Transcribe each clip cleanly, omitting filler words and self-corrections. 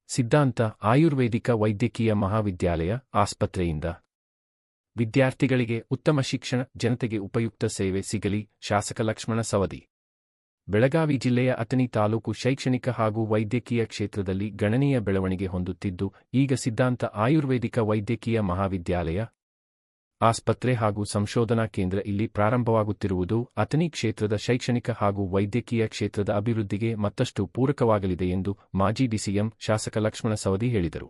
ಸಿದ್ಧಾಂತ ಆಯುರ್ವೇದಿಕ ವೈದ್ಯಕೀಯ ಮಹಾವಿದ್ಯಾಲಯ ಆಸ್ಪತ್ರೆಯಿಂದ ವಿದ್ಯಾರ್ಥಿಗಳಿಗೆ ಉತ್ತಮ ಶಿಕ್ಷಣ, ಜನತೆಗೆ ಉಪಯುಕ್ತ ಸೇವೆ ಸಿಗಲಿ. ಶಾಸಕ ಲಕ್ಷ್ಮಣ ಸವದಿ. ಬೆಳಗಾವಿ ಜಿಲ್ಲೆಯ ಅಥಣಿ ತಾಲೂಕು ಶೈಕ್ಷಣಿಕ ಹಾಗೂ ವೈದ್ಯಕೀಯ ಕ್ಷೇತ್ರದಲ್ಲಿ ಗಣನೀಯ ಬೆಳವಣಿಗೆ ಹೊಂದುತ್ತಿದ್ದು, ಈಗ ಸಿದ್ಧಾಂತ ಆಯುರ್ವೇದಿಕ ವೈದ್ಯಕೀಯ ಮಹಾವಿದ್ಯಾಲಯ ಆಸ್ಪತ್ರೆ ಹಾಗೂ ಸಂಶೋಧನಾ ಕೇಂದ್ರ ಇಲ್ಲಿ ಪ್ರಾರಂಭವಾಗುತ್ತಿರುವುದು ಅಥಣಿ ಕ್ಷೇತ್ರದ ಶೈಕ್ಷಣಿಕ ಹಾಗೂ ವೈದ್ಯಕೀಯ ಕ್ಷೇತ್ರದ ಅಭಿವೃದ್ಧಿಗೆ ಮತ್ತಷ್ಟು ಪೂರಕವಾಗಲಿದೆ ಎಂದು ಮಾಜಿ ಡಿಸಿಎಂ ಶಾಸಕ ಲಕ್ಷ್ಮಣ ಸವದಿ ಹೇಳಿದರು.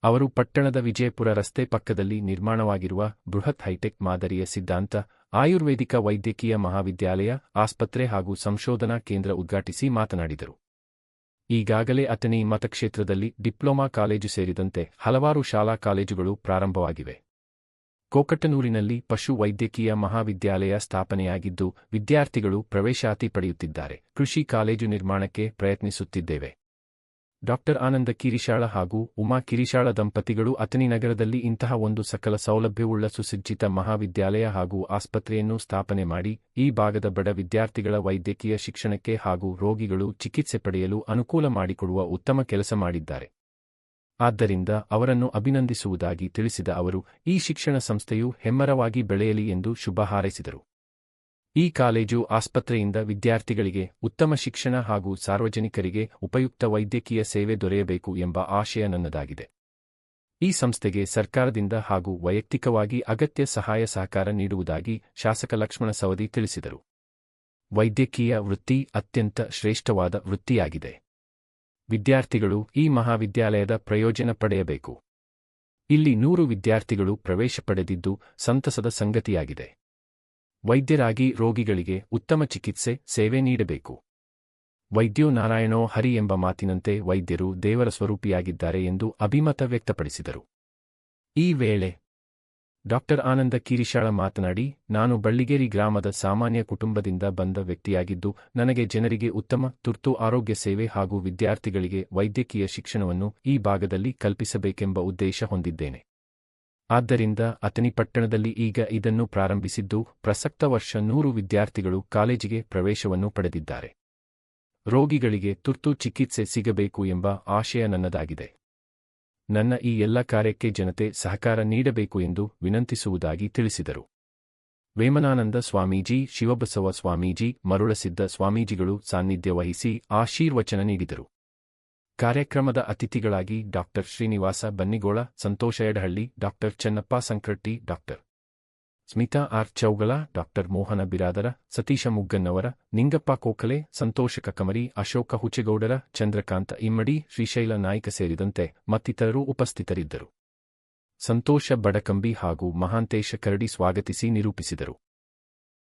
ಅವರು ಪಟ್ಟಣದ ವಿಜಯಪುರ ರಸ್ತೆ ಪಕ್ಕದಲ್ಲಿ ನಿರ್ಮಾಣವಾಗಿರುವ ಬೃಹತ್ ಹೈಟೆಕ್ ಮಾದರಿಯ ಸಿದ್ಧಾಂತ ಆಯುರ್ವೇದಿಕ ವೈದ್ಯಕೀಯ ಮಹಾವಿದ್ಯಾಲಯ ಆಸ್ಪತ್ರೆ ಹಾಗೂ ಸಂಶೋಧನಾ ಕೇಂದ್ರ ಉದ್ಘಾಟಿಸಿ ಮಾತನಾಡಿದರು. ಈಗಾಗಲೇ ಅಥಣಿ ಮತಕ್ಷೇತ್ರದಲ್ಲಿ ಡಿಪ್ಲೊಮಾ ಕಾಲೇಜು ಸೇರಿದಂತೆ ಹಲವಾರು ಶಾಲಾ ಕಾಲೇಜುಗಳು ಪ್ರಾರಂಭವಾಗಿವೆ. ಕೋಕಟನೂರಿನಲ್ಲಿ ಪಶು ವೈದ್ಯಕೀಯ ಮಹಾವಿದ್ಯಾಲಯ ಸ್ಥಾಪನೆಯಾಗಿದ್ದು, ವಿದ್ಯಾರ್ಥಿಗಳು ಪ್ರವೇಶಾತಿ ಪಡೆಯುತ್ತಿದ್ದಾರೆ. ಕೃಷಿ ಕಾಲೇಜು ನಿರ್ಮಾಣಕ್ಕೆ ಪ್ರಯತ್ನಿಸುತ್ತಿದ್ದೇವೆ. ಡಾಕ್ಟರ್ ಆನಂದ ಕಿರಿಶಾಳ ಹಾಗೂ ಉಮಾ ಕಿರಿಶಾಳ ದಂಪತಿಗಳು ಅಥಣಿ ನಗರದಲ್ಲಿ ಇಂತಹ ಒಂದು ಸಕಲ ಸೌಲಭ್ಯವುಳ್ಳ ಸುಸಜ್ಜಿತ ಮಹಾವಿದ್ಯಾಲಯ ಹಾಗೂ ಆಸ್ಪತ್ರೆಯನ್ನು ಸ್ಥಾಪನೆ ಮಾಡಿ ಈ ಭಾಗದ ಬಡ ವಿದ್ಯಾರ್ಥಿಗಳ ವೈದ್ಯಕೀಯ ಶಿಕ್ಷಣಕ್ಕೆ ಹಾಗೂ ರೋಗಿಗಳು ಚಿಕಿತ್ಸೆ ಪಡೆಯಲು ಅನುಕೂಲ ಮಾಡಿಕೊಡುವ ಉತ್ತಮ ಕೆಲಸ ಮಾಡಿದ್ದಾರೆ. ಆದ್ದರಿಂದ ಅವರನ್ನು ಅಭಿನಂದಿಸುವುದಾಗಿ ತಿಳಿಸಿದ ಅವರು, ಈ ಶಿಕ್ಷಣ ಸಂಸ್ಥೆಯು ಹೆಮ್ಮರವಾಗಿ ಬೆಳೆಯಲಿ ಎಂದು ಶುಭ ಹಾರೈಸಿದರು. ಈ ಕಾಲೇಜು ಆಸ್ಪತ್ರೆಯಿಂದ ವಿದ್ಯಾರ್ಥಿಗಳಿಗೆ ಉತ್ತಮ ಶಿಕ್ಷಣ ಹಾಗೂ ಸಾರ್ವಜನಿಕರಿಗೆ ಉಪಯುಕ್ತ ವೈದ್ಯಕೀಯ ಸೇವೆ ದೊರೆಯಬೇಕು ಎಂಬ ಆಶಯ ನನ್ನದಾಗಿದೆ. ಈ ಸಂಸ್ಥೆಗೆ ಸರ್ಕಾರದಿಂದ ಹಾಗೂ ವೈಯಕ್ತಿಕವಾಗಿ ಅಗತ್ಯ ಸಹಾಯ ಸಹಕಾರ ನೀಡುವುದಾಗಿ ಶಾಸಕ ಲಕ್ಷ್ಮಣ ಸವದಿ ತಿಳಿಸಿದರು. ವೈದ್ಯಕೀಯ ವೃತ್ತಿ ಅತ್ಯಂತ ಶ್ರೇಷ್ಠವಾದ ವೃತ್ತಿಯಾಗಿದೆ. ವಿದ್ಯಾರ್ಥಿಗಳು ಈ ಮಹಾವಿದ್ಯಾಲಯದ ಪ್ರಯೋಜನ ಪಡೆಯಬೇಕು. ಇಲ್ಲಿ 100 ವಿದ್ಯಾರ್ಥಿಗಳು ಪ್ರವೇಶ ಪಡೆದಿದ್ದು ಸಂತಸದ ಸಂಗತಿಯಾಗಿದೆ. ವೈದ್ಯರಾಗಿ ರೋಗಿಗಳಿಗೆ ಉತ್ತಮ ಚಿಕಿತ್ಸೆ, ಸೇವೆ ನೀಡಬೇಕು. ವೈದ್ಯೋ ನಾರಾಯಣೋ ಹರಿ ಎಂಬ ಮಾತಿನಂತೆ ವೈದ್ಯರು ದೇವರ ಸ್ವರೂಪಿಯಾಗಿದ್ದಾರೆ ಎಂದು ಅಭಿಮತ ವ್ಯಕ್ತಪಡಿಸಿದರು. ಈ ವೇಳೆ ಡಾಕ್ಟರ್ ಆನಂದ ಕಿರಿಶಾಳ ಮಾತನಾಡಿ, ನಾನು ಬಳ್ಳಿಗೇರಿ ಗ್ರಾಮದ ಸಾಮಾನ್ಯ ಕುಟುಂಬದಿಂದ ಬಂದ ವ್ಯಕ್ತಿಯಾಗಿದ್ದು, ನನಗೆ ಜನರಿಗೆ ಉತ್ತಮ ತುರ್ತು ಆರೋಗ್ಯ ಸೇವೆ ಹಾಗೂ ವಿದ್ಯಾರ್ಥಿಗಳಿಗೆ ವೈದ್ಯಕೀಯ ಶಿಕ್ಷಣವನ್ನು ಈ ಭಾಗದಲ್ಲಿ ಕಲ್ಪಿಸಬೇಕೆಂಬ ಉದ್ದೇಶ ಹೊಂದಿದ್ದೇನೆ. ಆದ್ದರಿಂದ ಅಥಣಿ ಪಟ್ಟಣದಲ್ಲಿ ಈಗ ಇದನ್ನು ಪ್ರಾರಂಭಿಸಿದ್ದು, ಪ್ರಸಕ್ತ ವರ್ಷ 100 ವಿದ್ಯಾರ್ಥಿಗಳು ಕಾಲೇಜಿಗೆ ಪ್ರವೇಶವನ್ನು ಪಡೆದಿದ್ದಾರೆ. ರೋಗಿಗಳಿಗೆ ತುರ್ತು ಚಿಕಿತ್ಸೆ ಸಿಗಬೇಕು ಎಂಬ ಆಶಯ ನನ್ನದಾಗಿದೆ. ನನ್ನ ಈ ಎಲ್ಲ ಕಾರ್ಯಕ್ಕೆ ಜನತೆ ಸಹಕಾರ ನೀಡಬೇಕು ಎಂದು ವಿನಂತಿಸುವುದಾಗಿ ತಿಳಿಸಿದರು. ವೇಮನಾನಂದ ಸ್ವಾಮೀಜಿ, ಶಿವಬಸವ ಸ್ವಾಮೀಜಿ, ಮರುಳಸಿದ್ದ ಸ್ವಾಮೀಜಿಗಳು ಸಾನ್ನಿಧ್ಯ ವಹಿಸಿ ಆಶೀರ್ವಚನ ನೀಡಿದರು. ಕಾರ್ಯಕ್ರಮದ ಅತಿಥಿಗಳಾಗಿ doctor Srinivasa Bannigola, Santosh Yadahalli, doctor Chennappa Sankratti, doctor Smita R Chougala, doctor Mohan Biradar, Satish Mugganavar, Ningappa Kokale, Santosh Kakamari, Ashok Huchegoudar, Chandrakant Immadi, Shrishail Naik ಸೇರಿದಂತೆ ಮತ್ತಿತರರು ಉಪಸ್ಥಿತರಿದ್ದರು. ಸಂತೋಷ ಬಡಕಂಬಿ ಹಾಗೂ ಮಹಾಂತೇಶ ಕರಡಿ ಸ್ವಾಗತಿಸಿ ನಿರೂಪಿಸಿದರು.